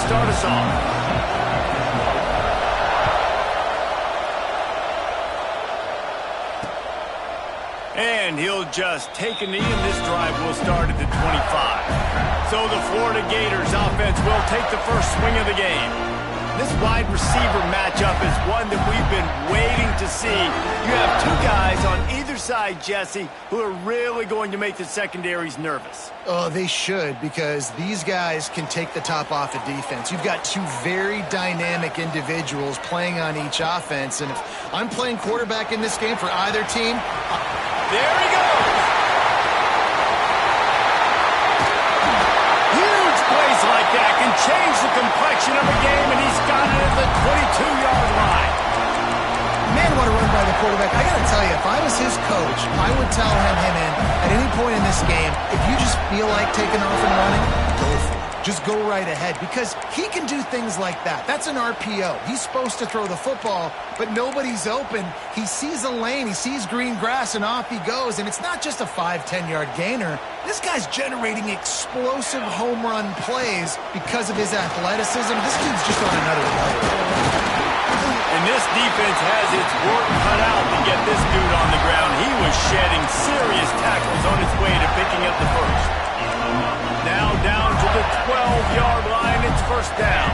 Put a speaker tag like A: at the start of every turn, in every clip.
A: start us off. And he'll just take a knee, and this drive will start at the 25. So the Florida Gators offense will take the first swing of the game. This wide receiver matchup is one that we've been waiting to see. You have two guys on either side, Jesse, who are really going to make the secondaries nervous.
B: Oh, they should, because these guys can take the top off of defense. You've got two very dynamic individuals playing on each offense, and if I'm playing quarterback in this game for either team...
A: There he goes! Huge plays like that can change the complexion of a game, and he's got it at the 22-yard line.
B: Man, what a run by the quarterback. I got to tell you, if I was his coach, I would tell him at any point in this game, if you just feel like taking off and running, go for it. Just go right ahead, because he can do things like that. That's an RPO. He's supposed to throw the football, but nobody's open. He sees a lane, he sees green grass, and off he goes. And it's not just a 5-10-yard gainer. This guy's generating explosive home run plays because of his athleticism. This dude's just on another level.
A: And this defense has its work cut out to get this dude on the ground. He was shedding serious tackles on his way to picking up the first. Now down to the 12-yard line. It's first down.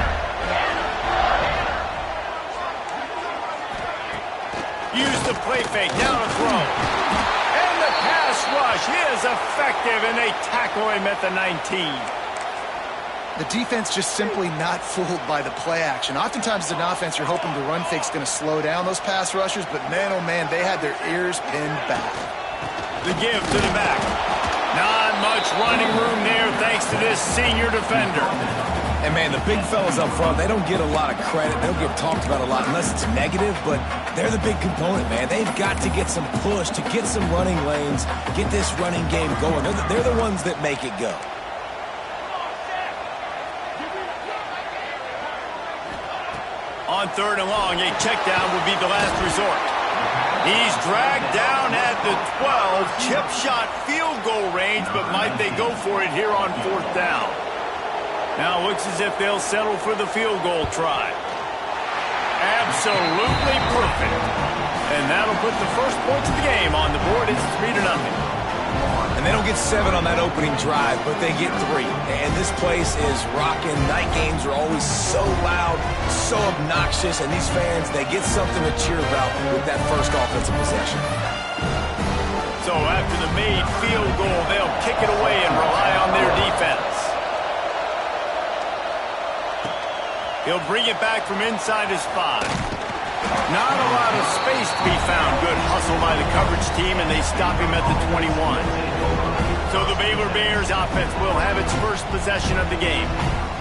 A: Use the play fake. Now to throw. And the pass rush is effective, and they tackle him at the 19.
B: The defense just simply not fooled by the play action. Oftentimes as an offense, you're hoping the run fake's going to slow down those pass rushers, but man, oh man, they had their ears pinned back.
A: The give to the back. Not much running room there thanks to this senior defender.
C: And man, the big fellas up front, they don't get a lot of credit. They don't get talked about a lot unless it's negative, but they're the big component, man. They've got to get some push, to get some running lanes, get this running game going. They're the ones that make it go.
A: On third and long, a check down would be the last resort. He's dragged down at the 12, chip shot field goal range, but might they go for it here on fourth down? Now looks as if they'll settle for the field goal try. Absolutely perfect. And that'll put the first points of the game on the board. It's 3-0.
C: And they don't get 7 on that opening drive, but they get 3. And this place is rocking. Night games are always so loud, so obnoxious, and these fans, they get something to cheer about with that first offensive possession.
A: So after the made field goal, they'll kick it away and rely on their defense. He'll bring it back from inside his 5. Not a lot of space to be found. Good hustle by the coverage team, and they stop him at the 21. So the Baylor Bears offense will have its first possession of the game.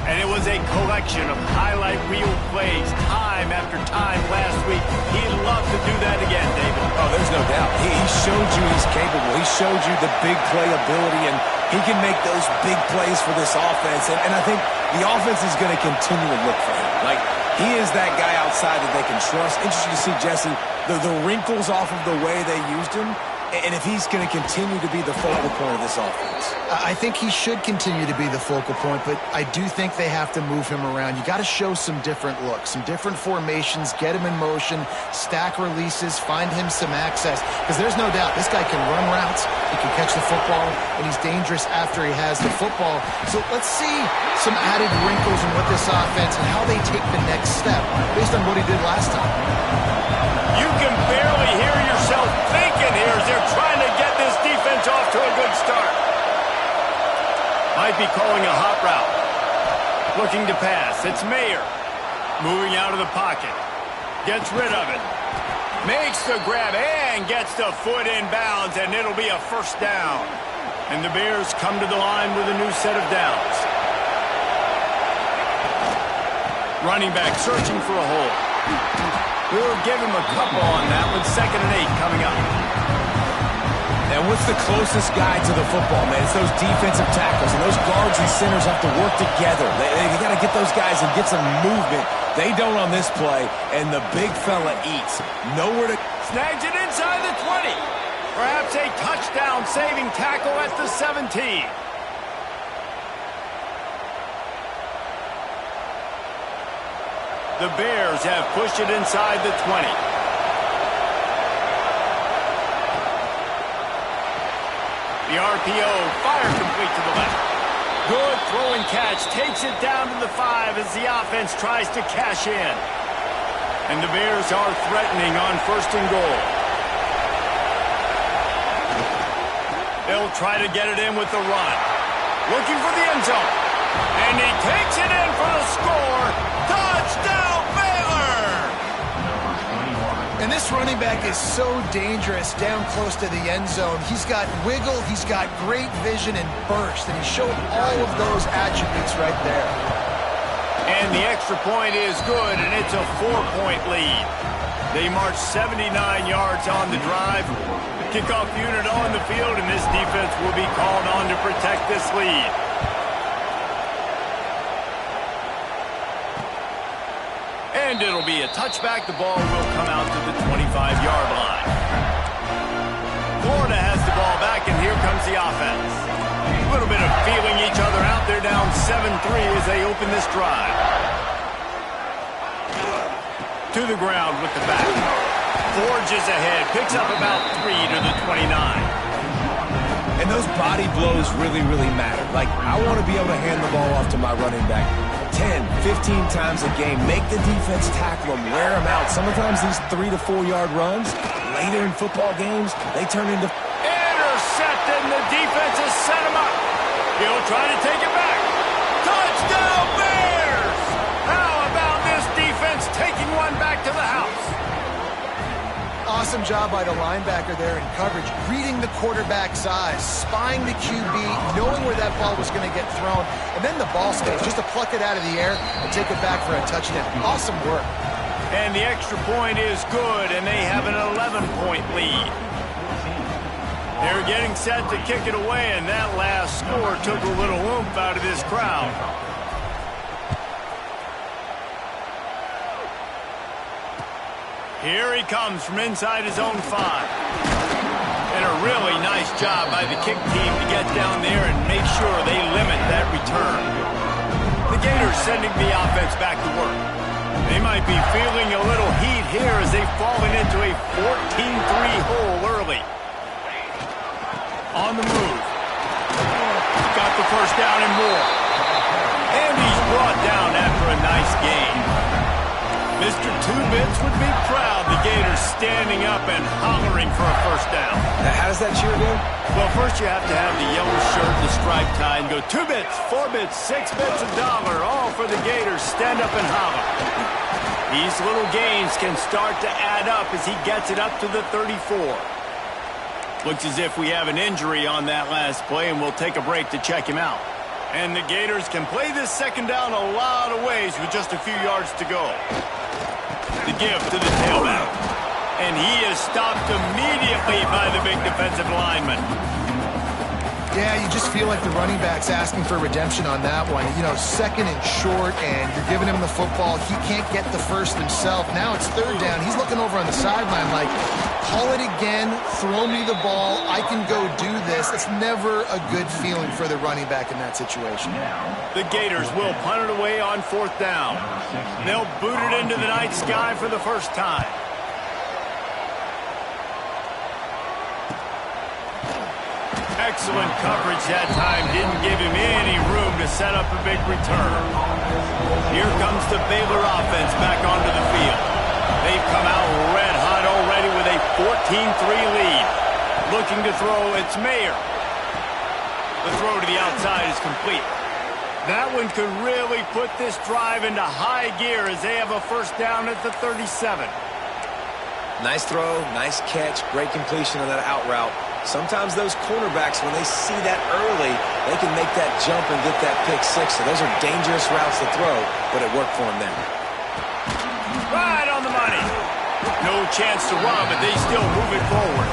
A: And it was a collection of highlight reel plays time after time last week. He'd love to do that again, David.
C: Oh, there's no doubt. He showed you he's capable. He showed you the big play ability, and he can make those big plays for this offense. And I think the offense is going to continue to look for him. Like, he is that guy outside that they can trust. Interesting to see, Jesse, the wrinkles off of the way they used him, and if he's going to continue to be the focal point of this offense.
B: I think he should continue to be the focal point, but I do think they have to move him around. You got to show some different looks, some different formations, get him in motion, stack releases, find him some access, because there's no doubt this guy can run routes, he can catch the football, and he's dangerous after he has the football. So let's see some added wrinkles in what this offense and how they take the next step based on what he did last time.
A: You can barely hear yourself thinking here as they're trying to get this defense off to a good start. Might be calling a hot route. Looking to pass. It's Mayer. Moving out of the pocket. Gets rid of it. Makes the grab and gets the foot in bounds, and it'll be a first down. And the Bears come to the line with a new set of downs. Running back searching for a hole. We'll give him a couple on that one. 2nd and 8 coming up.
C: And what's the closest guy to the football, man? It's those defensive tackles, and those guards and centers have to work together. They got to get those guys and get some movement. They don't on this play, and the big fella eats. Nowhere to...
A: Snags it inside the 20. Perhaps a touchdown-saving tackle at the 17. The Bears have pushed it inside the 20. The RPO, fire complete to the left. Good throw and catch, takes it down to the 5 as the offense tries to cash in. And the Bears are threatening on 1st and goal. They'll try to get it in with the run. Looking for the end zone. And he takes it in for the score. Touchdown, Baylor!
B: And this running back is so dangerous down close to the end zone. He's got wiggle, he's got great vision and burst, and he showed all of those attributes right there.
A: And the extra point is good, and it's a 4-point lead. They march 79 yards on the drive. Kickoff unit on the field, and this defense will be called on to protect this lead. And it'll be a touchback. The ball will come out to the 25-yard line. Florida has the ball back, and here comes the offense. A little bit of feeling each other out. They're down 7-3 as they open this drive. To the ground with the back. Forges ahead, picks up about 3 to the 29.
C: And those body blows really, really matter. Like, I want to be able to hand the ball off to my running back 10, 15 times a game. Make the defense tackle them, wear them out. Sometimes these 3 to 4 yard runs, later in football games, they turn into...
A: Intercepted, and the defense has set him up. He'll try to take it back. Touchdown, Bears! How about this defense taking one back to the house?
B: Awesome job by the linebacker there in coverage, reading the quarterback's eyes, spying the QB, knowing where that ball was going to get thrown, and then the ball stays, just to pluck it out of the air and take it back for a touchdown. Awesome work.
A: And the extra point is good, and they have an 11-point lead. They're getting set to kick it away, and that last score took a little oomph out of this crowd. Here he comes from inside his own 5. And a really nice job by the kick team to get down there and make sure they limit that return. The Gators sending the offense back to work. They might be feeling a little heat here as they've fallen into a 14-3 hole early. On the move. Got the first down and more. And he's brought down after a nice gain. Mr. Two-Bits would be proud. The Gators standing up and hollering for a first down.
C: Now, how does that cheer go?
A: Well, first you have to have the yellow shirt, the striped tie, and go 2 bits, 4 bits, 6 bits, $1, all for the Gators. Stand up and holler. These little gains can start to add up as he gets it up to the 34. Looks as if we have an injury on that last play, and we'll take a break to check him out. And the Gators can play this second down a lot of ways with just a few yards to go. The give to the tailback. And he is stopped immediately by the big defensive lineman.
B: Yeah, you just feel like the running back's asking for redemption on that one. You know, 2nd and short, and you're giving him the football. He can't get the first himself. Now it's 3rd down. He's looking over on the sideline like, call it again, throw me the ball, I can go do this. It's never a good feeling for the running back in that situation.
A: The Gators will punt it away on 4th down. They'll boot it into the night sky for the first time. Excellent coverage that time. Didn't give him any room to set up a big return. Here comes the Baylor offense back onto the field. They've come out red hot already with a 14-3 lead. Looking to throw, it's Mayer. The throw to the outside is complete. That one could really put this drive into high gear as they have a first down at the 37.
C: Nice throw, nice catch, great completion on that out route. Sometimes those cornerbacks, when they see that early, they can make that jump and get that pick 6. So those are dangerous routes to throw, but it worked for them then.
A: Right on the money. No chance to run, but they still move it forward.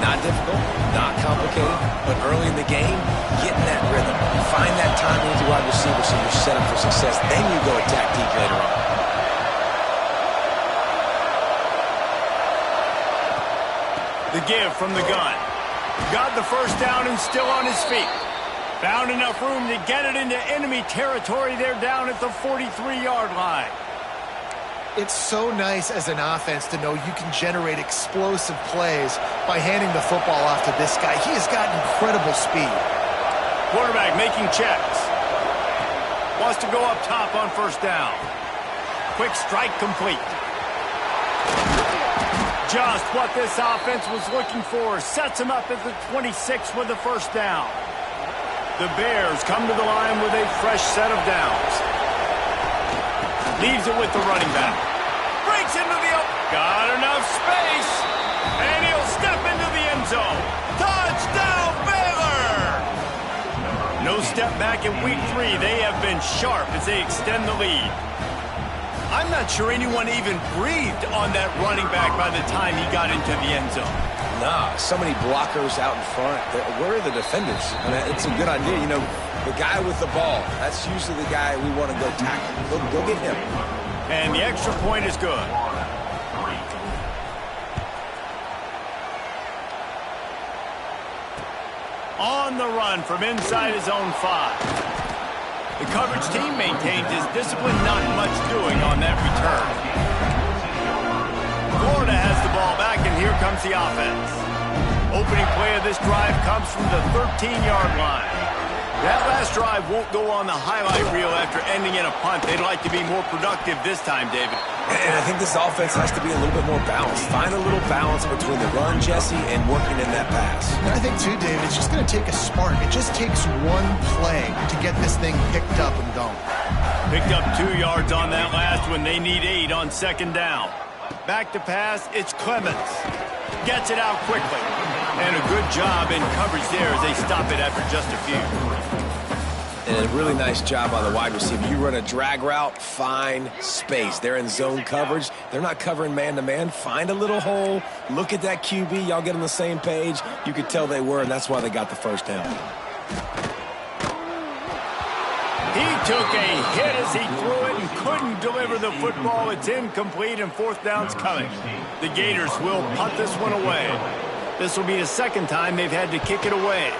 C: Not difficult, not complicated, but early in the game, getting that rhythm. Find that timing with your wide receiver so you're set up for success. Then you go attack deep later on.
A: The give from the gun. Got the first down and still on his feet. Found enough room to get it into enemy territory there down at the 43-yard line.
B: It's so nice as an offense to know you can generate explosive plays by handing the football off to this guy. He has got incredible speed.
A: Quarterback making checks. Wants to go up top on first down. Quick strike complete. Just what this offense was looking for. Sets him up at the 26 with the first down. The Bears come to the line with a fresh set of downs. Leaves it with the running back. Breaks into the open. Got enough space. And he'll step into the end zone. Touchdown, Baylor! No step back in week 3. They have been sharp as they extend the lead. I'm not sure anyone even breathed on that running back by the time he got into the end zone.
C: Nah, so many blockers out in front. Where are the defenders? I mean, it's a good idea. You know, the guy with the ball, that's usually the guy we want to go tackle. Go get him.
A: And the extra point is good. On the run from inside his own 5. The coverage team maintains his discipline, not much doing on that return. Florida has the ball back, and here comes the offense. Opening play of this drive comes from the 13-yard line. That last drive won't go on the highlight reel after ending in a punt. They'd like to be more productive this time, David.
C: And I think this offense has to be a little bit more balanced. Find a little balance between the run, Jesse, and working in that pass.
B: And I think, too, David, it's just going to take a spark. It just takes one play to get this thing picked up and going.
A: Picked up 2 yards on that last one. They need 8 on second down. Back to pass, it's Clemens. Gets it out quickly. And a good job in coverage there as they stop it after just a few.
C: And a really nice job on the wide receiver. You run a drag route, find space. They're in zone coverage. They're not covering man-to-man. Find a little hole. Look at that QB. Y'all get on the same page. You could tell they were, and that's why they got the first down.
A: He took a hit as he threw it and couldn't deliver the football. It's incomplete, and fourth down's coming. The Gators will punt this one away. This will be the second time they've had to kick it away.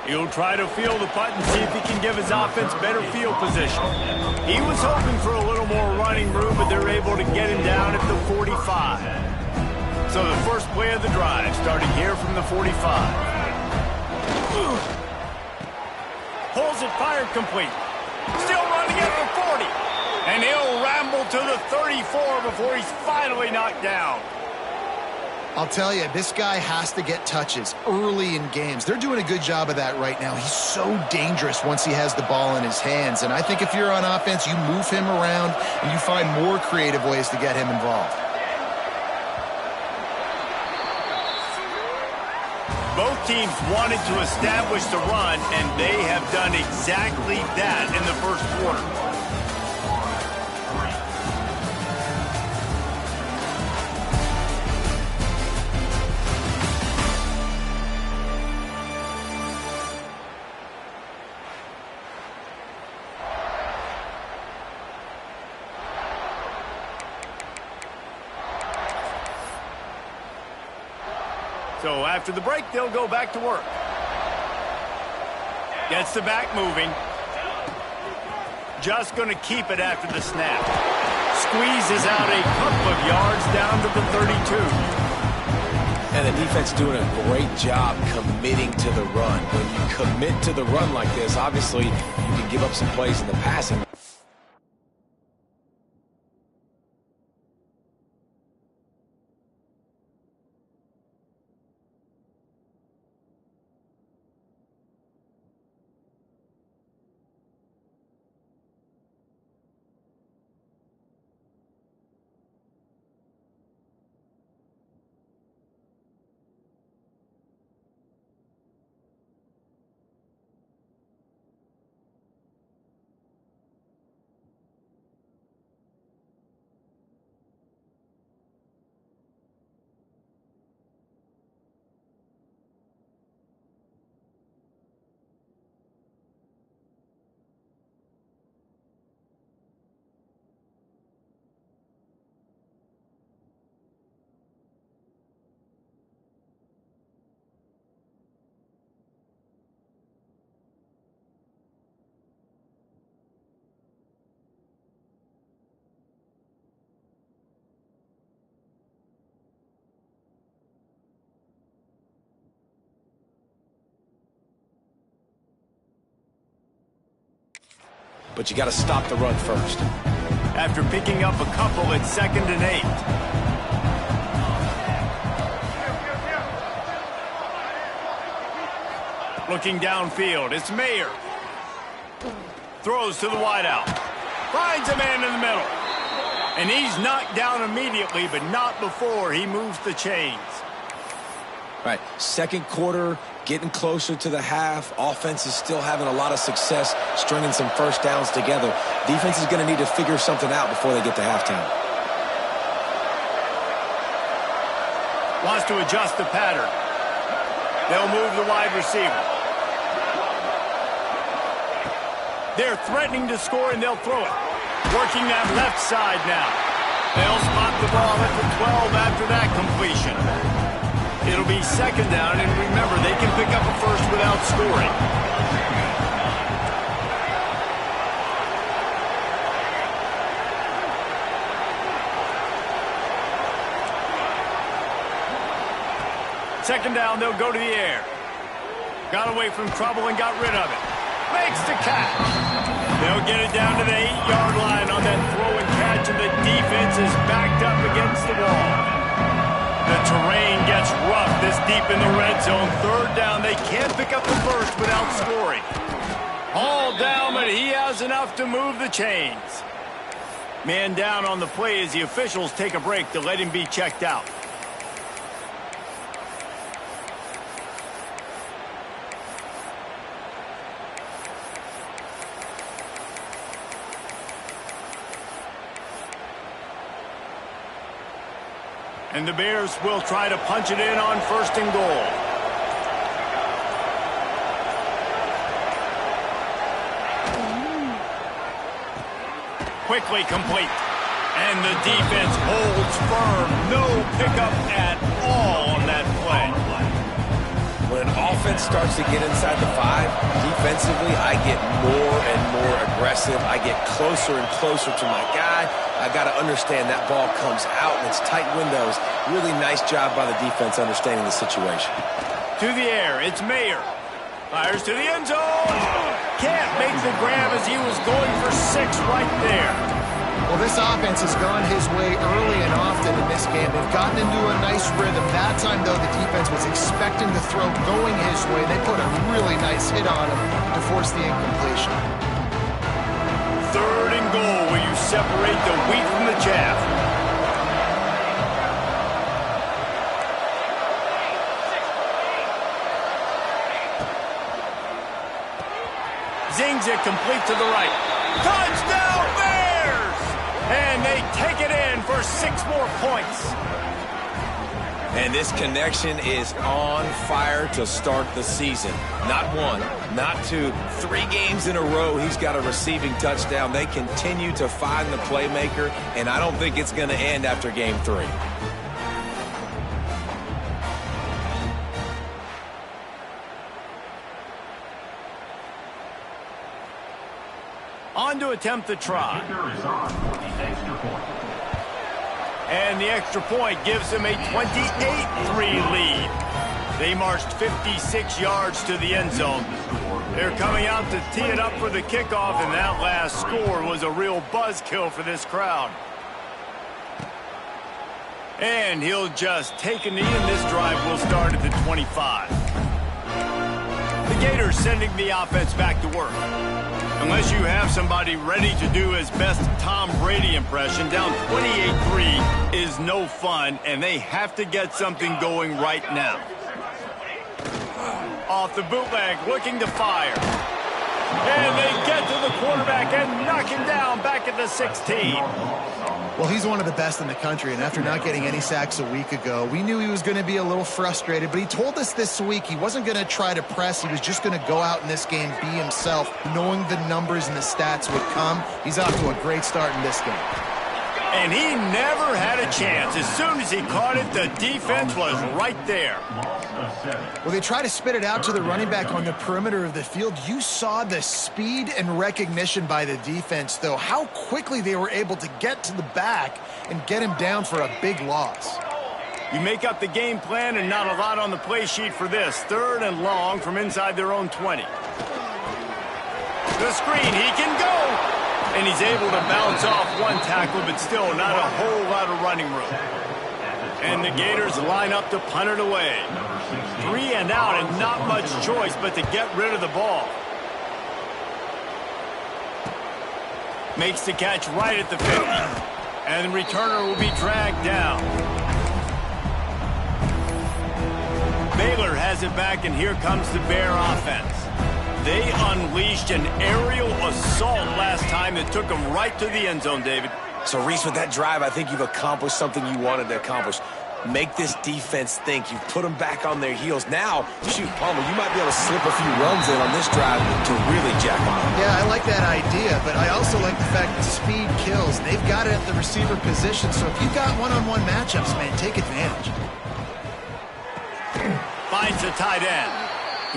A: He'll try to field the punt and see if he can give his offense better field position. He was hoping for a little more running room, but they're able to get him down at the 45. So the first play of the drive starting here from the 45. Pulls it, fired complete. Still running at the 40. And he'll ramble to the 34 before he's finally knocked down.
B: I'll tell you, this guy has to get touches early in games. They're doing a good job of that right now. He's so dangerous once he has the ball in his hands. And I think if you're on offense, you move him around and you find more creative ways to get him involved.
A: Both teams wanted to establish the run, and they have done exactly that in the first quarter. So after the break, they'll go back to work. Gets the back moving. Just going to keep it after the snap. Squeezes out a couple of yards down to the 32.
C: And the defense doing a great job committing to the run. When you commit to the run like this, obviously you can give up some plays in the passing. but you got to stop the run first.
A: After picking up a couple, it's 2nd and 8. Looking downfield, it's Mayer. Throws to the wideout. Finds a man in the middle. And he's knocked down immediately, but not before he moves the chains.
C: Right, second quarter, getting closer to the half. Offense is still having a lot of success stringing some first downs together. Defense is going to need to figure something out before they get to halftime.
A: Wants to adjust the pattern. They'll move the wide receiver. They're threatening to score, and they'll throw it. Working that left side now. They'll spot the ball at the 12 after that completion. It'll be 2nd down, and remember, they can pick up a first without scoring. Second down, they'll go to the air. Got away from trouble and got rid of it. Makes the catch. They'll get it down to the 8-yard line on that throw and catch, and the defense is backed up against the wall. The terrain gets rough this deep in the red zone. 3rd down, they can't pick up the first without scoring. All down, but he has enough to move the chains. Man down on the play as the officials take a break to let him be checked out. And the Bears will try to punch it in on 1st and goal. Quickly complete. And the defense holds firm. No pickup at all on that play.
C: When an offense starts to get inside the 5, defensively, I get more and more aggressive. I get closer and closer to my guy. I got to understand that ball comes out and it's tight windows. Really nice job by the defense understanding the situation.
A: To the air, it's Mayer. Fires to the end zone. Can't make the grab as he was going for 6 right there.
B: Well, this offense has gone his way early and often in this game. They've gotten into a nice rhythm. That time, though, the defense was expecting the throw going his way. They put a really nice hit on him to force the incompletion.
A: 3rd and goal, where you separate the wheat from the chaff. Zings it complete to the right. Touchdown Bears! And they take it in for 6 more points.
C: And this connection is on fire to start the season. Not 1, not 2, 3 games in a row he's got a receiving touchdown. They continue to find the playmaker, and I don't think it's going to end after game 3.
A: On to attempt the try. And the extra point gives them a 28-3 lead. They marched 56 yards to the end zone. They're coming out to tee it up for the kickoff, and that last score was a real buzzkill for this crowd. And he'll just take a knee, and this drive will start at the 25. The Gators sending the offense back to work. Unless you have somebody ready to do his best Tom Brady impression, down 28-3 is no fun, and they have to get something going right now. Off the bootleg, looking to fire. And they get to the quarterback and knock him down back at the 16.
B: Well, he's one of the best in the country, and after not getting any sacks a week ago, we knew he was going to be a little frustrated, but he told us this week he wasn't going to try to press. He was just going to go out in this game, be himself, knowing the numbers and the stats would come. He's off to a great start in this game.
A: And he never had a chance. As soon as he caught it, the defense was right there.
B: Well, they try to spit it out to the running back on the perimeter of the field. You saw the speed and recognition by the defense, though, how quickly they were able to get to the back and get him down for a big loss.
A: You make up the game plan and not a lot on the play sheet for this. 3rd and long from inside their own 20. The screen, he can go. And he's able to bounce off one tackle, but still not a whole lot of running room. And the Gators line up to punt it away. 3 and out, and not much choice but to get rid of the ball. Makes the catch right at the 50. And the returner will be dragged down. Baylor has it back, and here comes the Bear offense. They unleashed an aerial assault last time that took them right to the end zone, David.
C: So, Reese, with that drive, I think you've accomplished something you wanted to accomplish. Make this defense think. You've put them back on their heels. Now, shoot, Palmer, you might be able to slip a few runs in on this drive to really jack them up.
B: Yeah, I like that idea, but I also like the fact that speed kills. They've got it at the receiver position, so if you've got one-on-one matchups, man, take advantage.
A: Finds a tight end.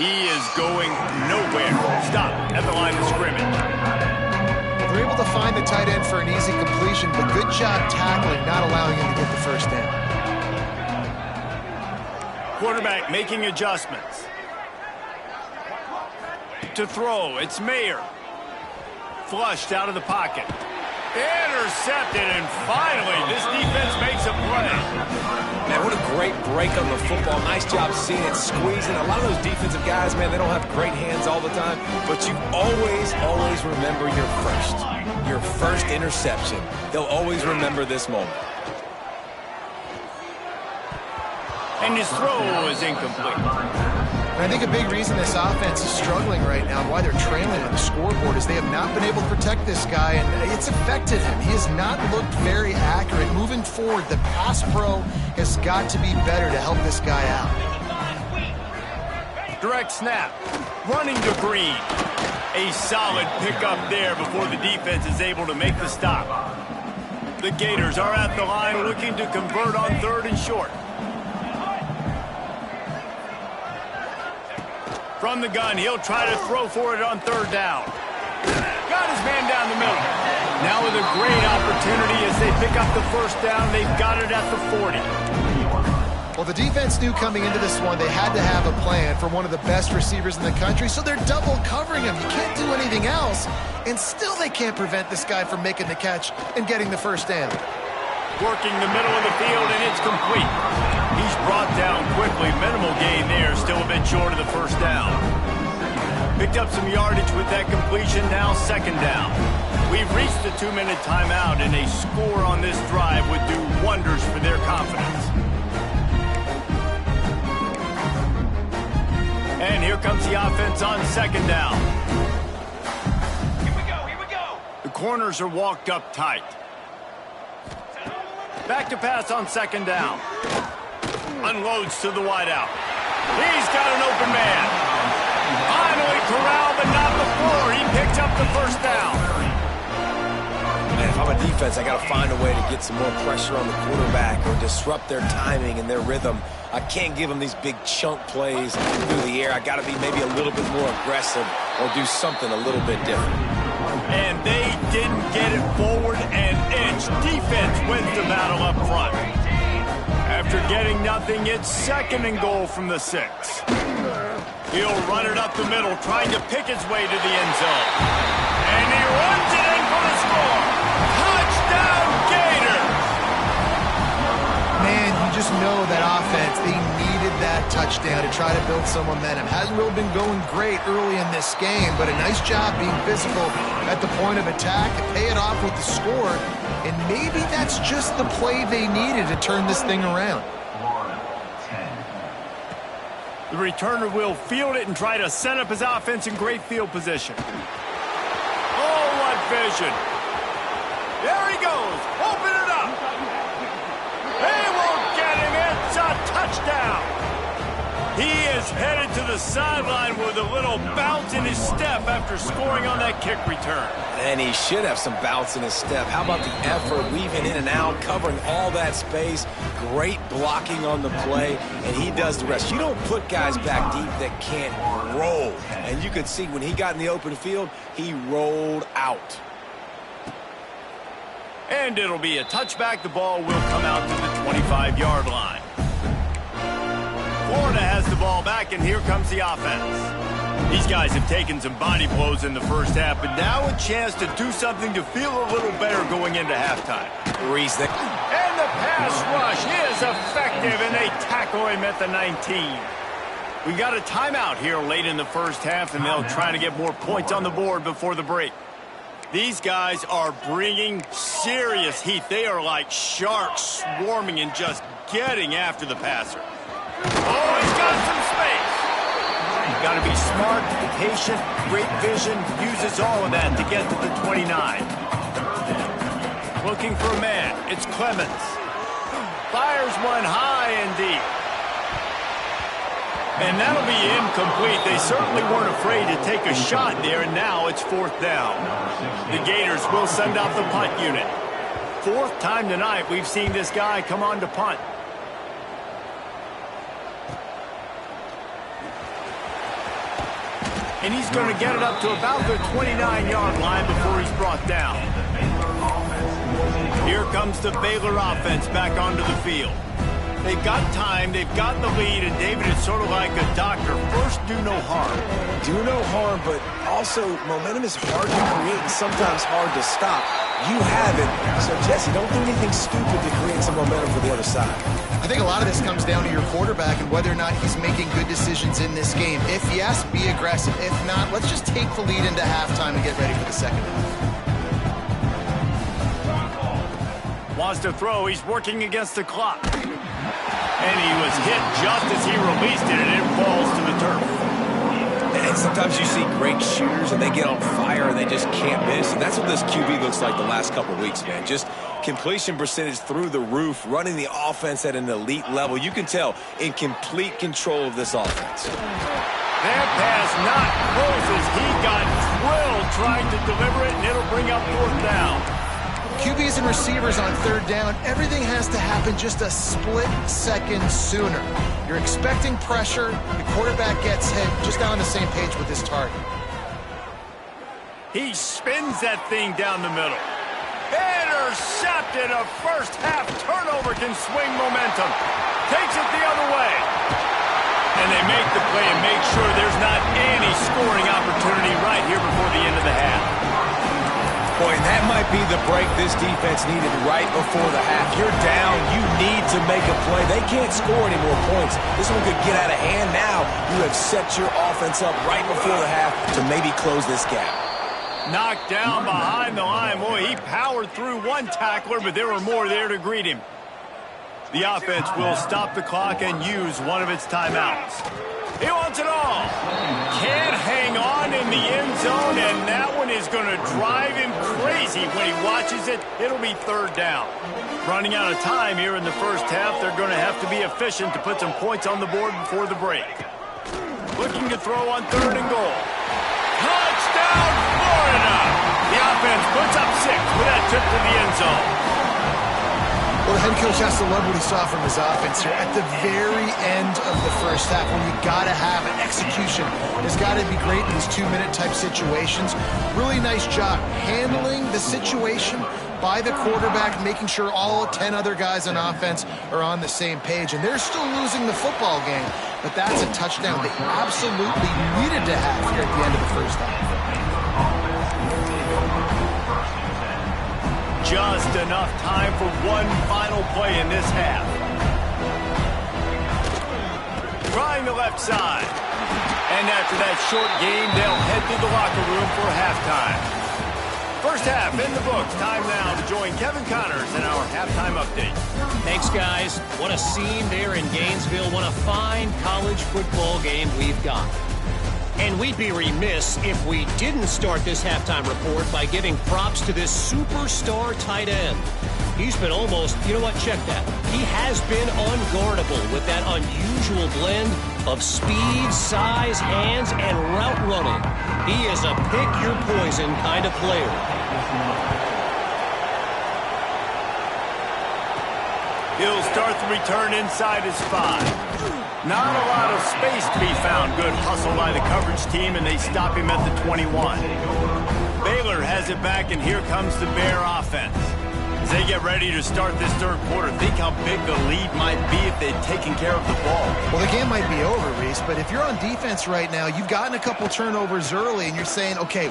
A: He is going nowhere. Stop at the line of scrimmage.
B: They're able to find the tight end for an easy completion, but good job tackling, not allowing him to get the first down.
A: Quarterback making adjustments. To throw, it's Mayer. Flushed out of the pocket. Intercepted, and finally, this defense makes a play.
C: Man, what a great break on the football. Nice job seeing it, squeezing. A lot of those defensive guys, man, they don't have great hands all the time, but you always remember your first interception. They'll always remember this moment.
A: And his throw is incomplete.
B: I think a big reason this offense is struggling right now and why they're trailing on the scoreboard is they have not been able to protect this guy, and it's affected him. He has not looked very accurate. Moving forward, the pass pro has got to be better to help this guy out.
A: Direct snap. Running to Green. A solid pickup there before the defense is able to make the stop. The Gators are at the line looking to convert on 3rd and short. From the gun, he'll try to throw for it on 3rd down. Got his man down the middle. Now with a great opportunity as they pick up the first down. They've got it at the 40.
B: Well, the defense knew coming into this one they had to have a plan for one of the best receivers in the country, so they're double covering him. You can't do anything else, and still they can't prevent this guy from making the catch and getting the first down.
A: Working the middle of the field, and it's complete. He's brought down quickly. Minimal gain there, still a bit short of the first down. Picked up some yardage with that completion, now 2nd down. We've reached the 2-minute timeout, and a score on this drive would do wonders for their confidence. And here comes the offense on 2nd down.
C: Here we go.
A: The corners are walked up tight. Back to pass on 2nd down. Unloads to the wideout. He's got an open man. Finally corralled, but not before. He picked up the first down.
C: Man, if I'm a defense, I got to find a way to get some more pressure on the quarterback or disrupt their timing and their rhythm. I can't give them these big chunk plays through the air. I got to be maybe a little bit more aggressive or do something a little bit different.
A: And they didn't get it forward an inch. Defense wins the battle up front. After getting nothing, it's 2nd and goal from the 6. He'll run it up the middle, trying to pick his way to the end zone. And he runs it in for the score. Touchdown, Gators!
B: Man, you just know that offense, they needed that touchdown to try to build some momentum. Hasn't really been going great early in this game, but a nice job being physical at the point of attack, pay it off with the score, and maybe that's just the play they needed to turn this thing around.
A: The returner will field it and try to set up his offense in great field position. Oh, what vision. There he goes. Open it up. They won't get him. It's a touchdown. He is headed to the sideline with a little bounce in his step after scoring on that kick return.
C: And he should have some bounce in his step. How about the effort, weaving in and out, covering all that space, great blocking on the play, and he does the rest. You don't put guys back deep that can't roll. And you could see when he got in the open field, he rolled out.
A: And it'll be a touchback. The ball will come out to the 25-yard line. Florida has the ball back, and here comes the offense. These guys have taken some body blows in the first half, but now a chance to do something to feel a little better going into halftime. And the pass rush is effective, and they tackle him at the 19. We got a timeout here late in the first half, and they'll try to get more points on the board before the break. These guys are bringing serious heat. They are like sharks swarming and just getting after the passer. Oh, he's got some space. You've got to be smart, patient, great vision, uses all of that to get to the 29. Looking for a man. It's Clemens. Fires one high and deep. And that'll be incomplete. They certainly weren't afraid to take a shot there, and now it's 4th down. The Gators will send out the punt unit. 4th time tonight we've seen this guy come on to punt. And he's going to get it up to about the 29-yard line before he's brought down. Here comes the Baylor offense back onto the field. They've got time, they've got the lead, and David, it's sort of like a doctor. First, do no harm.
C: Do no harm, but also momentum is hard to create and sometimes hard to stop. You have it, so Jesse, don't do anything stupid to create some momentum for the other side.
B: I think a lot of this comes down to your quarterback and whether or not he's making good decisions in this game. If yes, be aggressive. If not, let's just take the lead into halftime and get ready for the second half.
A: Wants to throw, he's working against the clock. And he was hit just as he released it, and it falls to the turf.
C: And sometimes you see great shooters, and they get on fire, and they just can't miss. And that's what this QB looks like the last couple weeks, man. Just completion percentage through the roof, running the offense at an elite level. You can tell in complete control of this offense.
A: That pass not close as he got thrilled trying to deliver it, and it'll bring up 4th down.
B: QBs and receivers on 3rd down, everything has to happen just a split second sooner. You're expecting pressure, the quarterback gets hit, just not on the same page with his target.
A: He spins that thing down the middle. Intercepted. A first half turnover can swing momentum. Takes it the other way. And they make the play and make sure there's not any scoring opportunity right here before the end of the half.
C: Boy, that might be the break this defense needed right before the half. You're down. You need to make a play. They can't score any more points. This one could get out of hand now. You have set your offense up right before the half to maybe close this gap.
A: Knocked down behind the line. Boy, he powered through one tackler, but there were more there to greet him. The offense will stop the clock and use one of its timeouts. He wants it all. Can't hang on in the end zone, and that one is going to drive him crazy when he watches it. It'll be 3rd down. Running out of time here in the first half. They're going to have to be efficient to put some points on the board before the break. Looking to throw on 3rd and goal. Touchdown, Florida! The offense puts up 6 with that trip to the end zone.
B: Well, the head coach has to love what he saw from his offense here at the very end of the first half, when you got to have an execution. It's got to be great in these 2-minute type situations. Really nice job handling the situation by the quarterback, making sure all 10 other guys on offense are on the same page. And they're still losing the football game, but that's a touchdown they absolutely needed to have here at the end of the first half.
A: Just enough time for one final play in this half. Trying the left side. And after that short game, they'll head to the locker room for halftime. First half in the books. Time now to join Kevin Connors in our halftime update.
D: Thanks, guys. What a scene there in Gainesville. What a fine college football game we've got. And we'd be remiss if we didn't start this halftime report by giving props to this superstar tight end. He's been almost, you know what, check that. He has been unguardable with that unusual blend of speed, size, hands, and route running. He is a pick-your-poison kind of player.
A: He'll start the return inside his 5. Not a lot of space to be found. Good hustle by the coverage team, and they stop him at the 21. Baylor has it back, and here comes the Bear offense. As they get ready to start this third quarter, think how big the lead might be if they'd taken care of the ball.
B: Well, the game might be over, Reese, but if you're on defense right now, you've gotten a couple turnovers early, and you're saying, okay,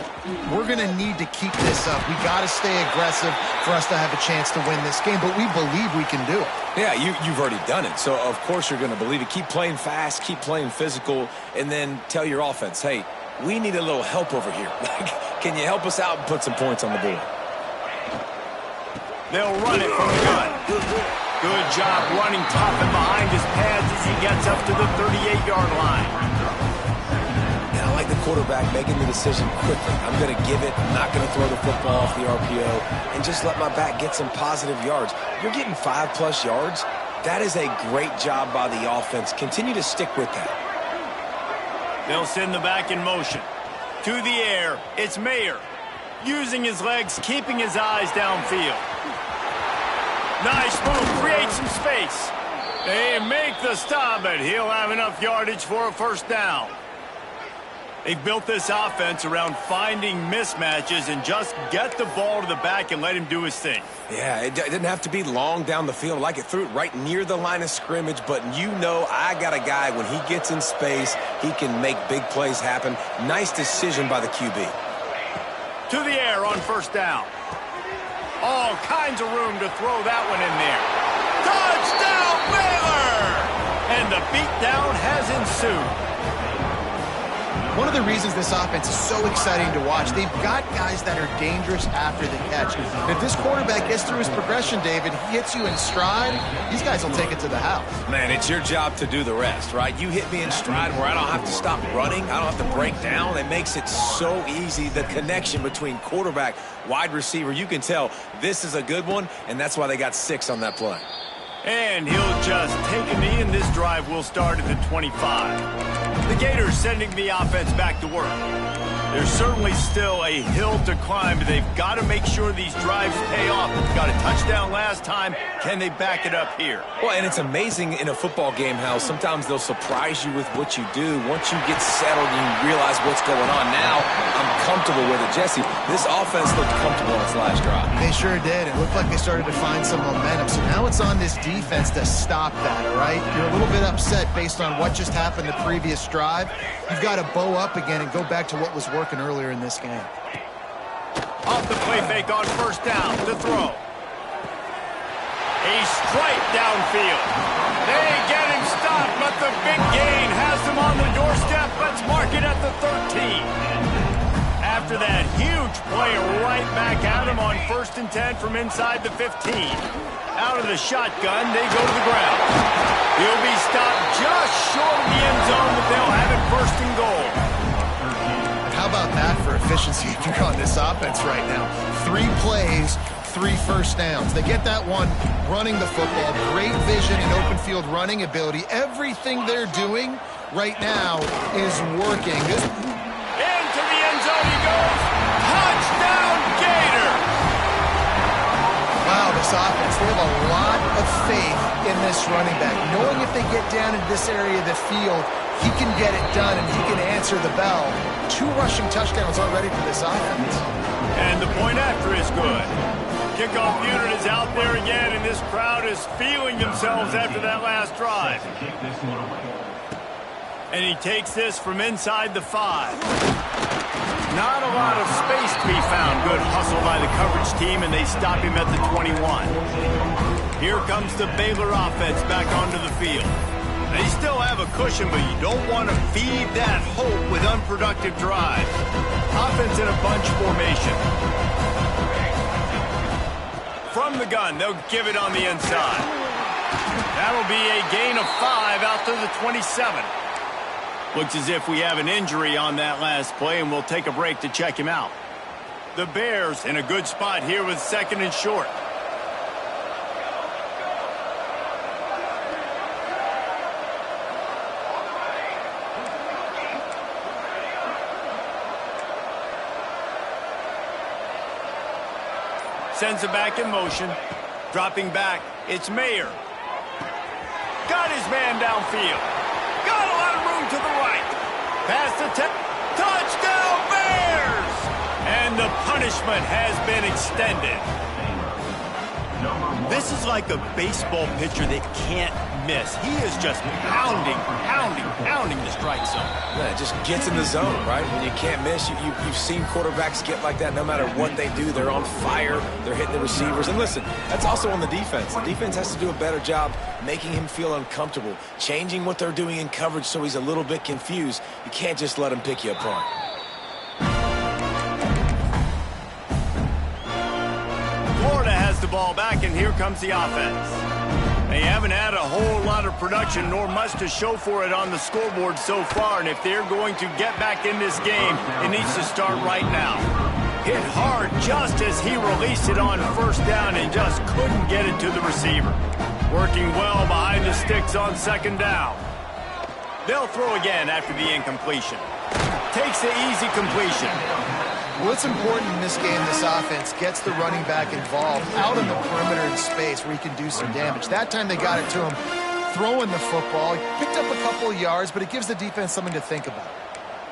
B: we're going to need to keep this up. We got to stay aggressive for us to have a chance to win this game, but we believe we can do it.
C: Yeah, you've already done it, so of course you're going to believe it. Keep playing fast, keep playing physical, and then tell your offense, hey, we need a little help over here. Can you help us out and put some points on the board?
A: They'll run it from the gun. Good job running top and behind his pads as he gets up to the 38-yard line.
C: And I like the quarterback making the decision quickly. I'm going to give it, I'm not going to throw the football off the RPO, and just let my back get some positive yards. You're getting 5+ yards. That is a great job by the offense. Continue to stick with that.
A: They'll send the back in motion. To the air, it's Mayer. Using his legs, keeping his eyes downfield. Nice move, create some space. They make the stop, but he'll have enough yardage for a first down. They've built this offense around finding mismatches and just get the ball to the back and let him do his thing.
C: Yeah, it didn't have to be long down the field. Like it threw it right near the line of scrimmage, but you know I got a guy, when he gets in space, he can make big plays happen. Nice decision by the QB.
A: To the air on first down. All kinds of room to throw that one in there. Touchdown, Baylor! And the beatdown has ensued.
B: One of the reasons this offense is so exciting to watch, they've got guys that are dangerous after the catch. If this quarterback gets through his progression, David, he hits you in stride, these guys will take it to the house.
C: Man, it's your job to do the rest, right? You hit me in stride where I don't have to stop running. I don't have to break down. It makes it so easy. The connection between quarterback, wide receiver, you can tell this is a good one, and that's why they got 6 on that play.
A: And he'll just take a knee, and this drive will start at the 25. The Gators sending the offense back to work. There's certainly still a hill to climb, but they've got to make sure these drives pay off. Got a touchdown last time. Can they back it up here?
C: Well, and it's amazing in a football game how sometimes they'll surprise you with what you do. Once you get settled and you realize what's going on, now I'm comfortable with it. Jesse, this offense looked comfortable on its last drive.
B: They sure did. It looked like they started to find some momentum. So now it's on this defense to stop that, all right? You're a little bit upset based on what just happened the previous drive. You've got to bow up again and go back to what was working earlier in this game.
A: Off the play fake on first down to throw. A strike downfield. They get him stopped, but the big gain has them on the doorstep. Let's mark it at the 13. After that huge play, right back at him on 1st and 10 from inside the 15. Out of the shotgun, they go to the ground. He'll be stopped just short of the end zone, but they'll have it 1st and goal.
B: How about that for efficiency if you're on this offense right now? 3 plays, 3 first downs. They get that one running the football. Great vision and open field running ability. Everything they're doing right now is working.
A: Into the end zone he goes. Touchdown, Gator!
B: Wow, this offense, they have a lot of faith in this running back. Knowing if they get down into this area of the field, he can get it done and he can answer the bell. 2 rushing touchdowns already for this offense.
A: And the point after is good. Kickoff unit is out there again, and this crowd is feeling themselves after that last drive. And he takes this from inside the 5. Not a lot of space to be found. Good hustle by the coverage team, and they stop him at the 21. Here comes the Baylor offense back onto the field. They still have a cushion, but you don't want to feed that hope with unproductive drives. Offense in a bunch formation. From the gun, they'll give it on the inside. That'll be a gain of 5 out to the 27. Looks as if we have an injury on that last play, and we'll take a break to check him out. The Bears in a good spot here with 2nd and short. Sends it back in motion. Dropping back, it's Mayer. Got his man downfield. Got a lot of room to the right. Pass the touchdown Bears! And the punishment has been extended. This is like a baseball pitcher that can't miss. He is just pounding the strike zone.
C: Yeah, it just gets in the zone, right? When you can't miss, you've seen quarterbacks get like that no matter what they do. They're on fire. They're hitting the receivers. And listen, that's also on the defense. The defense has to do a better job making him feel uncomfortable, changing what they're doing in coverage so he's a little bit confused. You can't just let him pick you apart.
A: Florida has the ball back, and here comes the offense. They haven't had a whole lot of production nor much to show for it on the scoreboard so far, and if they're going to get back in this game, it needs to start right now. Hit hard just as he released it on first down and just couldn't get it to the receiver. Working well behind the sticks on second down. They'll throw again after the incompletion. Takes the easy completion.
B: What's important in this game, this offense gets the running back involved out on the perimeter in space where he can do some damage. That time they got it to him throwing the football. He picked up a couple of yards, but it gives the defense something to think about.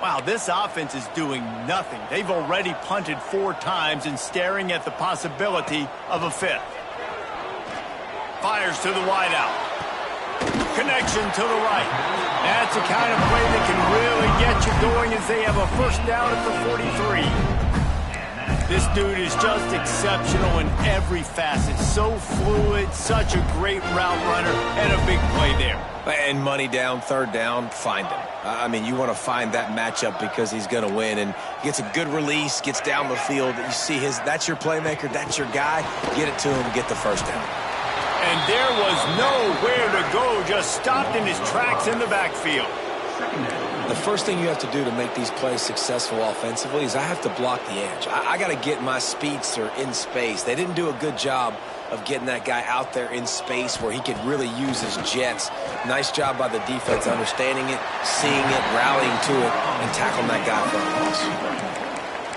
A: Wow, this offense is doing nothing. They've already punted 4 times and staring at the possibility of a 5th. Fires to the wideout. Connection to the right. That's the kind of play that can really get you going as they have a first down at the 43. This dude is just exceptional in every facet. So fluid, such a great route runner, and a big play there.
C: And money down, third down, find him. I mean, you want to find that matchup because he's going to win. And gets a good release, gets down the field. You see that's your playmaker, that's your guy. Get it to him, get the first down.
A: And there was nowhere to go, just stopped in his tracks in the backfield.
C: The first thing you have to do to make these plays successful offensively is I have to block the edge. I got to get my speedster in space. They didn't do a good job of getting that guy out there in space where he could really use his jets. Nice job by the defense understanding it, seeing it, rallying to it, and tackling that guy for a loss.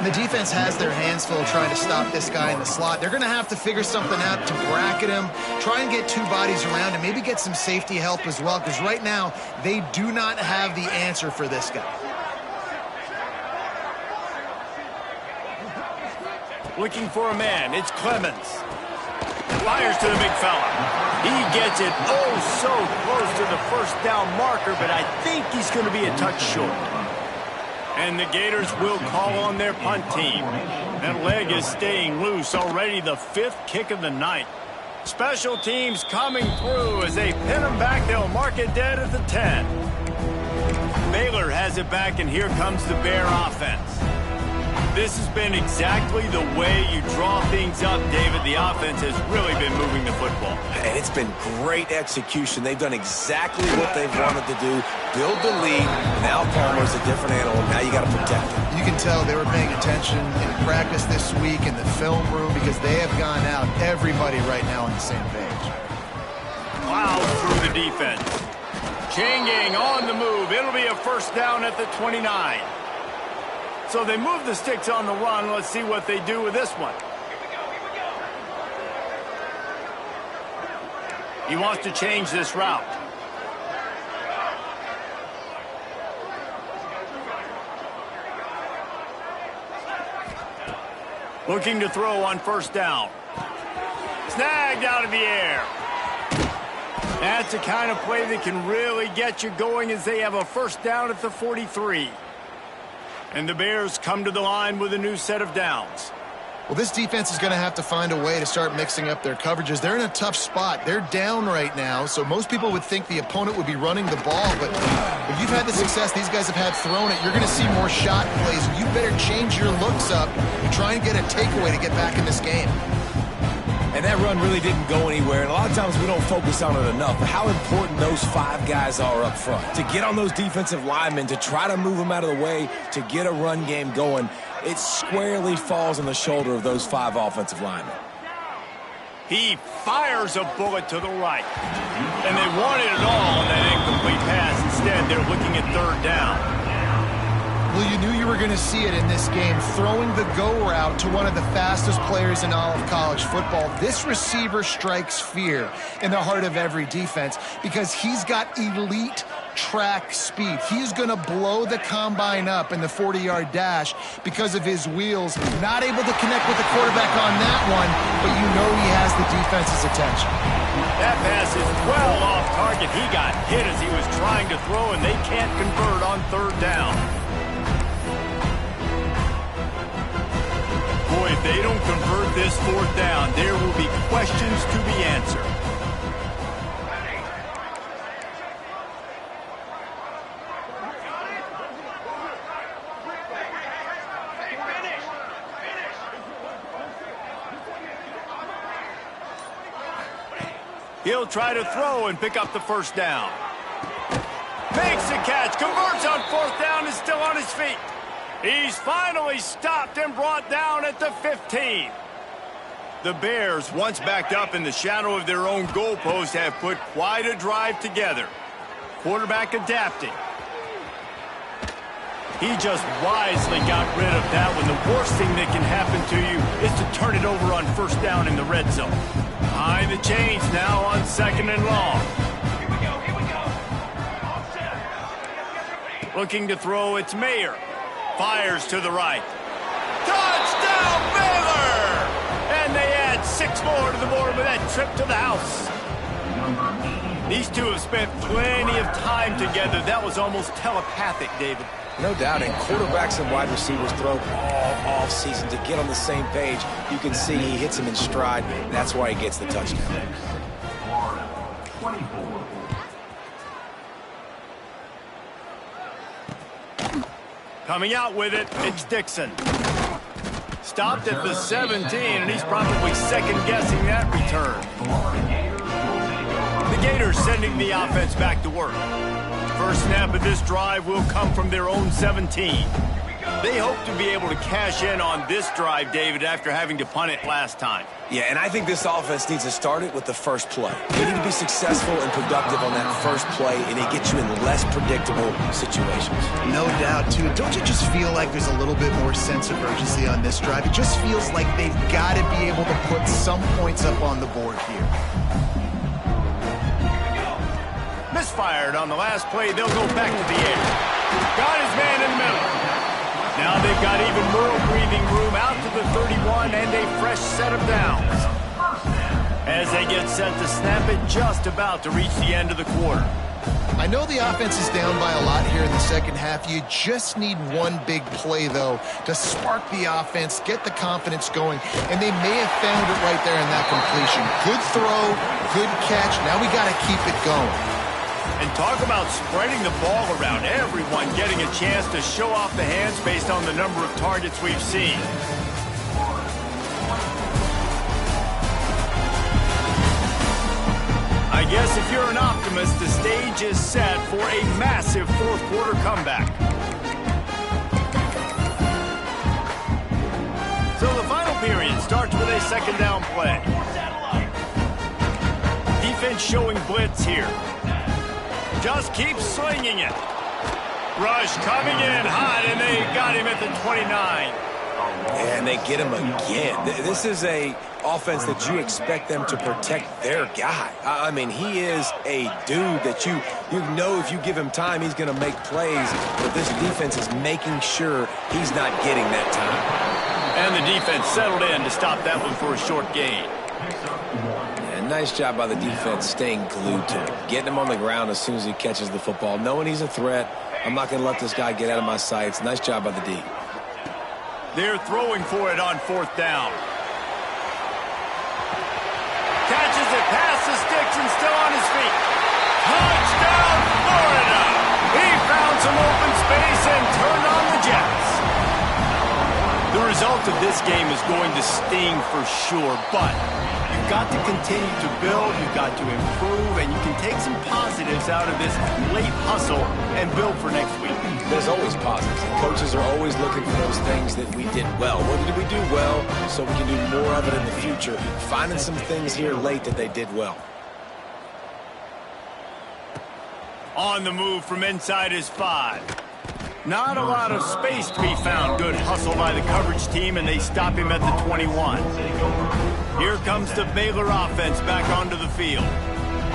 B: The defense has their hands full trying to stop this guy in the slot. They're going to have to figure something out to bracket him, try and get 2 bodies around him, maybe get some safety help as well, because right now they do not have the answer for this guy.
A: Looking for a man, it's Clemens. Fires to the big fella. He gets it so close to the first down marker, but I think he's going to be a touch short. And the Gators will call on their punt team. That leg is staying loose, already the 5th kick of the night. Special teams coming through as they pin them back. They'll mark it dead at the 10. Baylor has it back, and here comes the Bear offense. This has been exactly the way you draw things up, David. The offense has really been moving the football.
C: And it's been great execution. They've done exactly what they've wanted to do. Build the lead. Now Palmer's a different animal. Now you got to protect him.
B: You can tell they were paying attention in practice this week in the film room because they have gone out, everybody right now on the same page.
A: Plows through the defense. Changing on the move. It'll be a first down at the 29. So they move the sticks on the run. Let's see what they do with this one. He wants to change this route. Looking to throw on first down. Snagged out of the air. That's the kind of play that can really get you going as they have a first down at the 43. And the Bears come to the line with a new set of downs.
B: Well, this defense is going to have to find a way to start mixing up their coverages. They're in a tough spot. They're down right now, so most people would think the opponent would be running the ball. But if you've had the success these guys have had throwing it, you're going to see more shot plays. You better change your looks up and try and get a takeaway to get back in this game.
C: And that run really didn't go anywhere. And a lot of times we don't focus on it enough. But how important those 5 guys are up front. To get on those defensive linemen, to try to move them out of the way, to get a run game going, it squarely falls on the shoulder of those 5 offensive linemen.
A: He fires a bullet to the right. And they wanted it all on that incomplete pass. Instead, they're looking at third down.
B: Well, you knew you were going to see it in this game, throwing the go route to one of the fastest players in all of college football. This receiver strikes fear in the heart of every defense because he's got elite track speed. He's going to blow the combine up in the 40-yard dash because of his wheels. Not able to connect with the quarterback on that one, but you know he has the defense's attention.
A: That pass is well off target. He got hit as he was trying to throw, and they can't convert on third down. Boy, if they don't convert this fourth down, there will be questions to be answered. He'll try to throw and pick up the first down. Makes the catch, converts on fourth down, is still on his feet. He's finally stopped and brought down at the 15. The Bears, once backed up in the shadow of their own goalpost, have put quite a drive together. Quarterback adapting. He just wisely got rid of that when the worst thing that can happen to you is to turn it over on first down in the red zone. Behind the chains now on second and long.
E: Here we go.
A: Looking to throw, it's Mayer. Fires to the right. Touchdown, Baylor! And they add 6 more to the board with that trip to the house. These two have spent plenty of time together. That was almost telepathic, David.
C: No doubt, and quarterbacks and wide receivers throw all off-season to get on the same page. You can see he hits him in stride. That's why he gets the touchdown.
A: Coming out with it, it's Dixon. Stopped at the 17, and he's probably second-guessing that return. The Gators sending the offense back to work. First snap of this drive will come from their own 17. They hope to be able to cash in on this drive, David, after having to punt it last time.
C: Yeah, and I think this offense needs to start it with the first play. You need to be successful and productive on that first play, and it gets you in less predictable situations.
B: No doubt, too. Don't you just feel like there's a little bit more sense of urgency on this drive? It just feels like they've got to be able to put some points up on the board here.
A: Misfired on the last play. They'll go back to the air. Got his man in the middle. Now they've got even more breathing room out to the 31 and a fresh set of downs. As they get set to snap it, just about to reach the end of the quarter.
B: I know the offense is down by a lot here in the second half. You just need one big play, though, to spark the offense, get the confidence going, and they may have found it right there in that completion. Good throw, good catch. Now we got to keep it going.
A: And talk about spreading the ball around. Everyone getting a chance to show off the hands based on the number of targets we've seen. I guess if you're an optimist, the stage is set for a massive fourth quarter comeback. So the final period starts with a second down play. Defense showing blitz here. Just keep slinging it. Rush coming in hot, and they got him at the 29.
C: And they get him again. This is a offense that you expect them to protect their guy. I mean, he is a dude that you know if you give him time, he's going to make plays. But this defense is making sure he's not getting that time.
A: And the defense settled in to stop that one for a short gain.
C: And nice job by the defense staying glued to him, getting him on the ground as soon as he catches the football, knowing he's a threat. I'm not going to let this guy get out of my sights. Nice job by the D.
A: They're throwing for it on fourth down. Catches it past the sticks and still on his feet. Touchdown, Florida! He found some open space and turned on the Jets. The result of this game is going to sting for sure, but you've got to continue to build, you've got to improve, and you can take some positives out of this late hustle and build for next week.
C: There's always positives. Coaches are always looking for those things that we did well. What did we do well so we can do more of it in the future? Finding some things here late that they did well.
A: On the move from inside his 5. Not a lot of space to be found. Good hustle by the coverage team, and they stop him at the 21. Here comes the Baylor offense back onto the field.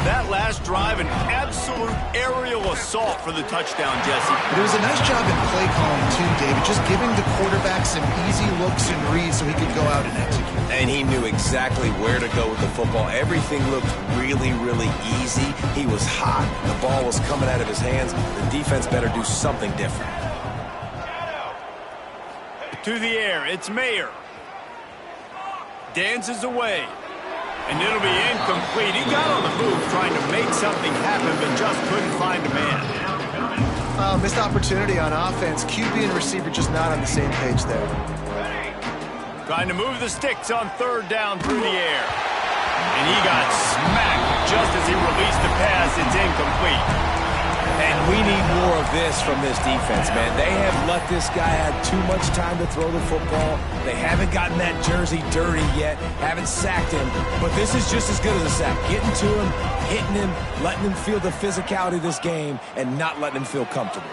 A: That last drive, an absolute aerial assault for the touchdown, Jesse.
B: It was a nice job in play calling too, David, just giving the quarterback some easy looks and reads so he could go out and execute.
C: And he knew exactly where to go with the football. Everything looked really, really easy. He was hot. The ball was coming out of his hands. The defense better do something different.
A: To the air, it's Mayer. Dances away. And it'll be incomplete. He got on the move trying to make something happen, but just couldn't find a man.
B: Missed opportunity on offense. QB and receiver just not on the same page there.
A: Trying to move the sticks on third down through the air. And he got smacked just as he released the pass. It's incomplete.
C: And we need more of this from this defense, man. They have let this guy have too much time to throw the football. They haven't gotten that jersey dirty yet, haven't sacked him. But this is just as good as a sack. Getting to him, hitting him, letting him feel the physicality of this game, and not letting him feel comfortable.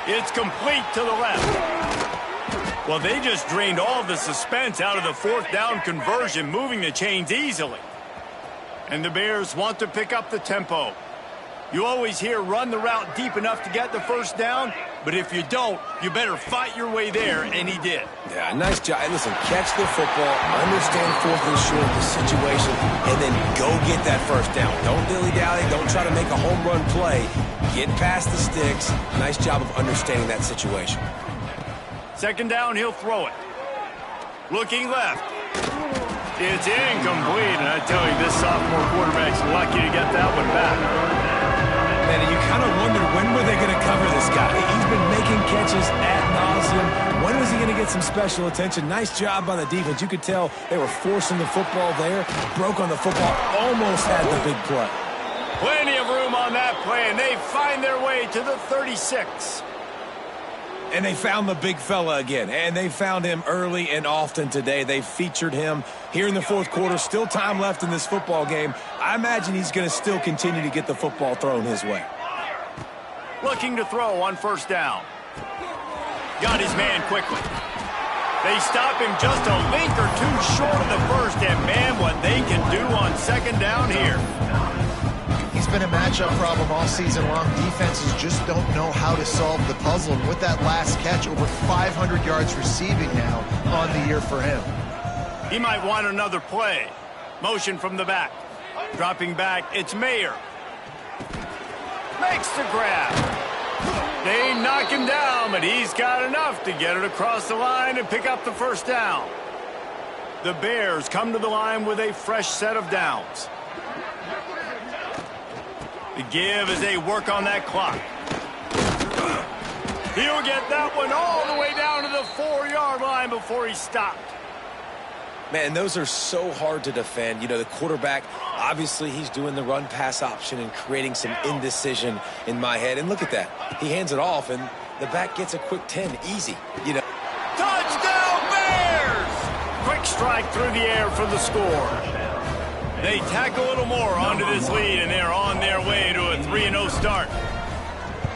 A: It's complete to the left. Well, they just drained all the suspense out of the fourth down conversion, moving the chains easily. And the Bears want to pick up the tempo. You always hear run the route deep enough to get the first down, but if you don't, you better fight your way there, and he did.
C: Yeah, nice job. Hey, listen, catch the football, understand fourth and short, the situation, and then go get that first down. Don't dilly-dally, don't try to make a home run play. Get past the sticks. Nice job of understanding that situation.
A: Second down, he'll throw it. Looking left. It's incomplete, and I tell you, this sophomore quarterback's lucky to get that one back.
C: And you kind of wonder, when were they going to cover this guy? He's been making catches ad nauseum. When was he going to get some special attention? Nice job by the defense. You could tell they were forcing the football there. Broke on the football. Almost had the big play.
A: Plenty of room on that play, and they find their way to the 36.
C: And they found the big fella again. And they found him early and often today. They featured him here in the fourth quarter. Still time left in this football game. I imagine he's going to still continue to get the football thrown his way.
A: Looking to throw on first down. Got his man quickly. They stop him just a link or two short of the first. And, man, what they can do on second down here.
B: He's been a matchup problem all season long. Defenses just don't know how to solve the puzzle. And with that last catch, over 500 yards receiving now on the year for him.
A: He might want another play. Motion from the back. Dropping back, it's Mayer. Makes the grab. They knock him down, but he's got enough to get it across the line and pick up the first down. The Bears come to the line with a fresh set of downs. The give as they work on that clock. He'll get that one all the way down to the 4-yard line before he stopped.
C: Man, those are so hard to defend. You know, the quarterback, obviously he's doing the run-pass option and creating some indecision in my head. And look at that. He hands it off, and the back gets a quick 10. Easy, you know.
A: Touchdown, Bears! Quick strike through the air for the score. They tack a little more onto this lead, and they're on their way to a 3-0 start.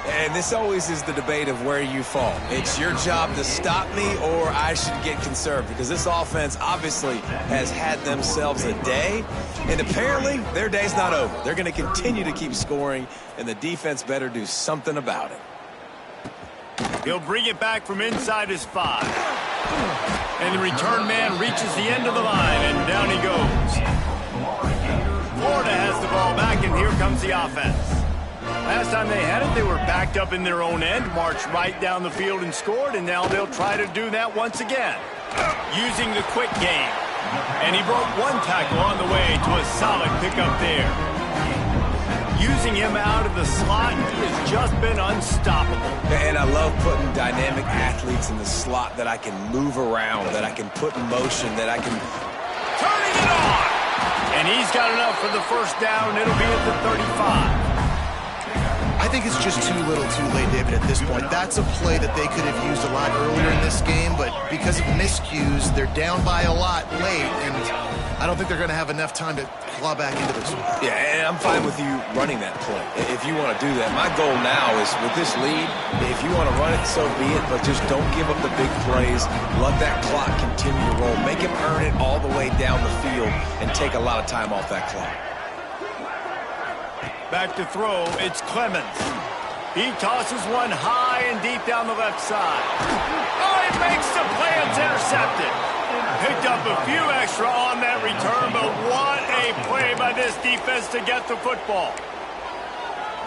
C: And this always is the debate of where you fall. It's your job to stop me, or I should get conserved, because this offense obviously has had themselves a day, and apparently their day's not over. They're going to continue to keep scoring, and the defense better do something about it.
A: He'll bring it back from inside his 5. And the return man reaches the end of the line, and down he goes. Florida has the ball back, and here comes the offense. Last time they had it, they were backed up in their own end, marched right down the field and scored, and now they'll try to do that once again, using the quick game. And he broke one tackle on the way to a solid pickup there. Using him out of the slot, he has just been unstoppable.
C: And I love putting dynamic athletes in the slot that I can move around, that I can put in motion, that I can...
A: Turning it on! And he's got enough for the first down. It'll be at the 35.
B: I think it's just too little too late, David, at this point. That's a play that they could have used a lot earlier in this game, but because of miscues, they're down by a lot late, and I don't think they're going to have enough time to claw back into this one.
C: Yeah, and I'm fine with you running that play if you want to do that. My goal now is, with this lead, if you want to run it, so be it, but just don't give up the big plays. Let that clock continue to roll. Make him earn it all the way down the field and take a lot of time off that clock.
A: Back to throw, it's Clemens. He tosses one high and deep down the left side. Oh, he makes the play. It's intercepted. Picked up a few extra on that return, but what a play by this defense to get the football.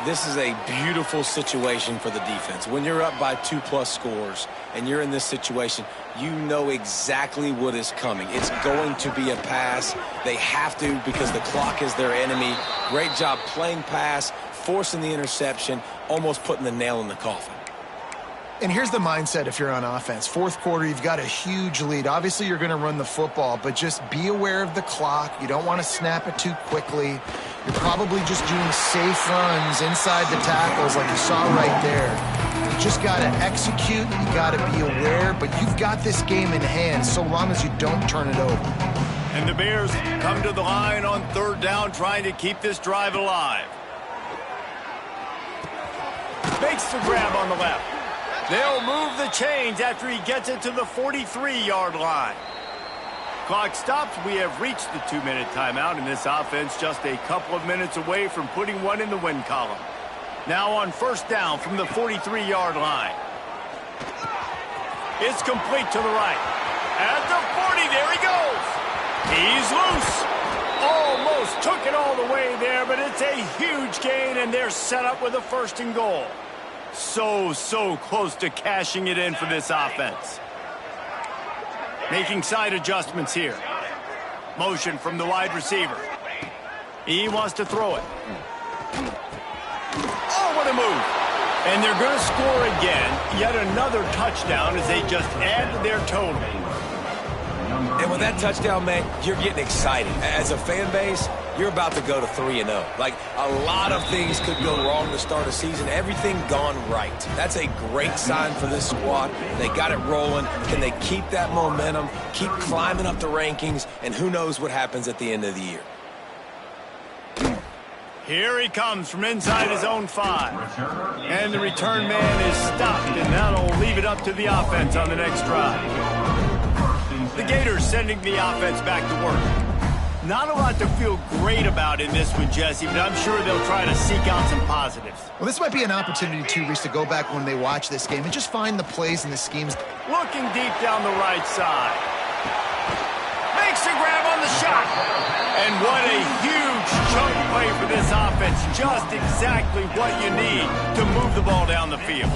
C: This is a beautiful situation for the defense. When you're up by 2+ scores and you're in this situation, you know exactly what is coming. It's going to be a pass. They have to because the clock is their enemy. Great job playing pass, forcing the interception, almost putting the nail in the coffin.
B: And here's the mindset if you're on offense. Fourth quarter, you've got a huge lead. Obviously, you're going to run the football, but just be aware of the clock. You don't want to snap it too quickly. You're probably just doing safe runs inside the tackles like you saw right there. You just got to execute. You got to be aware, but you've got this game in hand so long as you don't turn it over.
A: And the Bears come to the line on third down, trying to keep this drive alive. Makes the grab on the left. They'll move the chains after he gets it to the 43-yard line. Clock stops. We have reached the 2-minute timeout, and this offense just a couple of minutes away from putting one in the win column. Now on first down from the 43-yard line. It's complete to the right. At the 40, there he goes. He's loose. Almost took it all the way there, but it's a huge gain, and they're set up with a 1st and goal. So close to cashing it in for this offense. Making side adjustments here. Motion from the wide receiver. He wants to throw it. Oh, what a move. And they're going to score again. Yet another touchdown as they just add to their total.
C: And with that touchdown, man, you're getting excited. As a fan base, you're about to go to 3-0. Like, a lot of things could go wrong to start a season. Everything gone right. That's a great sign for this squad. They got it rolling. Can they keep that momentum, keep climbing up the rankings, and who knows what happens at the end of the year.
A: Here he comes from inside his own 5. And the return man is stopped, and that'll leave it up to the offense on the next drive. The Gators sending the offense back to work. Not a lot to feel great about in this one, Jesse, but I'm sure they'll try to seek out some positives.
B: Well, this might be an opportunity, too, Reese, to go back when they watch this game and just find the plays and the schemes.
A: Looking deep down the right side. Makes a grab on the shot. And what a huge chunk play for this offense. Just exactly what you need to move the ball down the field.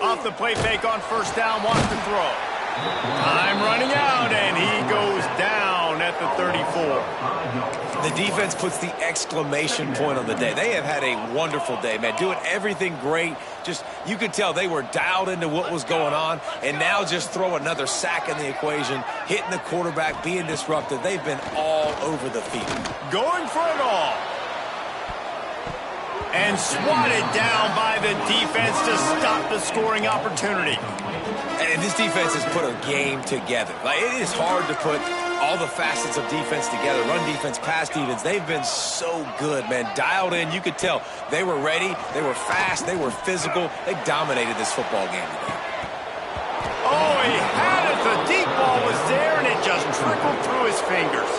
A: Off the play fake on first down, wants to throw. Time running out, and he goes down at the 34.
C: The defense puts the exclamation point on the day. They have had a wonderful day, man. Doing everything great. Just, you could tell they were dialed into what was going on, and now just throw another sack in the equation, hitting the quarterback, being disruptive. They've been all over the field.
A: Going for it all. And swatted down by the defense to stop the scoring opportunity.
C: And this defense has put a game together. Like, it is hard to put all the facets of defense together. Run defense, pass defense. They've been so good, man. Dialed in. You could tell they were ready. They were fast. They were physical. They dominated this football game today.
A: Oh, he had it. The deep ball was there, and it just trickled through his fingers.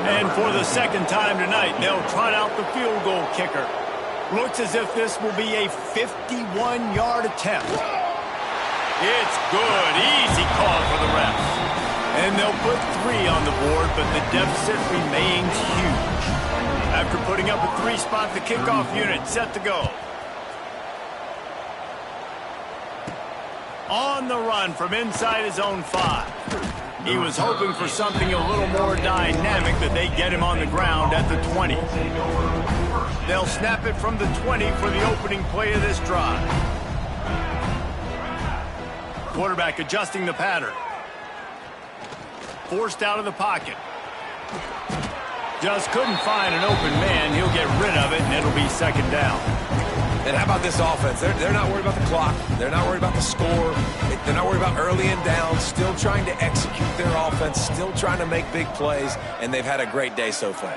A: And for the second time tonight, they'll trot out the field goal kicker. Looks as if this will be a 51-yard attempt. It's good. Easy call for the refs. And they'll put 3 on the board, but the deficit remains huge. After putting up a 3-spot, the kickoff unit set to go. On the run from inside his own 5. He was hoping for something a little more dynamic, but they get him on the ground at the 20. They'll snap it from the 20 for the opening play of this drive. Quarterback adjusting the pattern. Forced out of the pocket. Just couldn't find an open man. He'll get rid of it, and it'll be second down.
C: And how about this offense? They're not worried about the clock. They're not worried about the score. They're not worried about early and down. Still trying to execute their offense. Still trying to make big plays. And they've had a great day so far.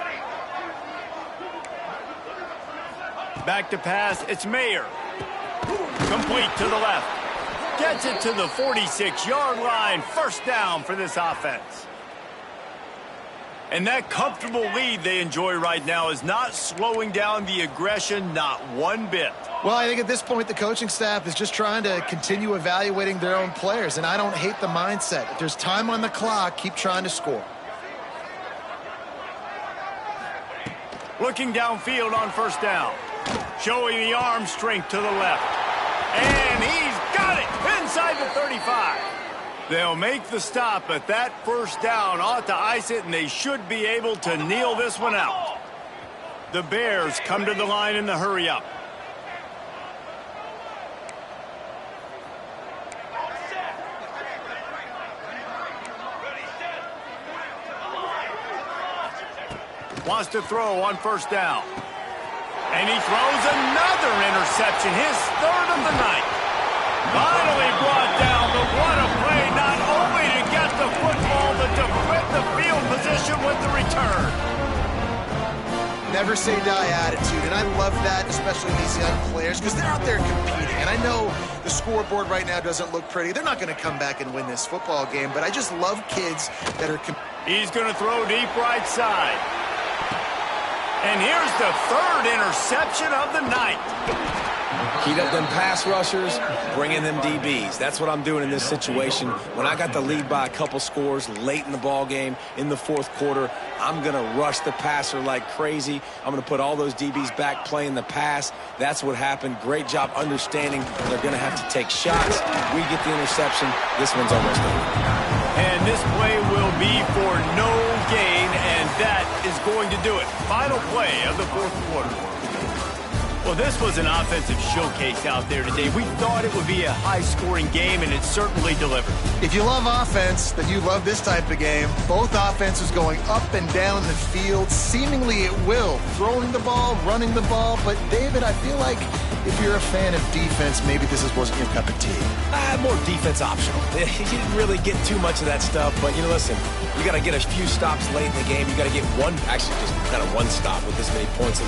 A: Back to pass. It's Mayer. Complete to the left. Gets it to the 46-yard line. First down for this offense. And that comfortable lead they enjoy right now is not slowing down the aggression, not one bit.
B: Well, I think at this point the coaching staff is just trying to continue evaluating their own players, and I don't hate the mindset. If there's time on the clock, keep trying to score.
A: Looking downfield on first down. Showing the arm strength to the left. And he's got it inside the 35. They'll make the stop, but that first down ought to ice it, and they should be able to kneel this one out. The Bears come to the line in the hurry-up. Wants to throw on first down. And he throws another interception, his third of the night. Finally brought down, but what a play, not only to get the football, but to win the field position with the return.
B: Never say die attitude, and I love that, especially these young players, because they're out there competing. And I know the scoreboard right now doesn't look pretty. They're not going to come back and win this football game, but I just love kids that are
A: He's going to throw deep right side. And here's the third interception of the night.
C: Heat up them pass rushers, bring in them DBs. That's what I'm doing in this situation. When I got the lead by a couple scores late in the ball game, in the fourth quarter, I'm going to rush the passer like crazy. I'm going to put all those DBs back playing the pass. That's what happened. Great job understanding they're going to have to take shots. We get the interception. This one's almost over.
A: And this play will be for no gain, and that is going to do it. Final play of the fourth quarter. Well, this was an offensive showcase out there today. We thought it would be a high-scoring game, and it certainly delivered.
B: If you love offense, then you love this type of game. Both offenses going up and down the field, seemingly at will. Throwing the ball, running the ball. But, David, I feel like if you're a fan of defense, maybe this wasn't your cup of tea.
C: More defense optional. You didn't really get too much of that stuff, but, you know, listen, you got to get a few stops late in the game. You got to get one, actually just kind of one stop with this many points.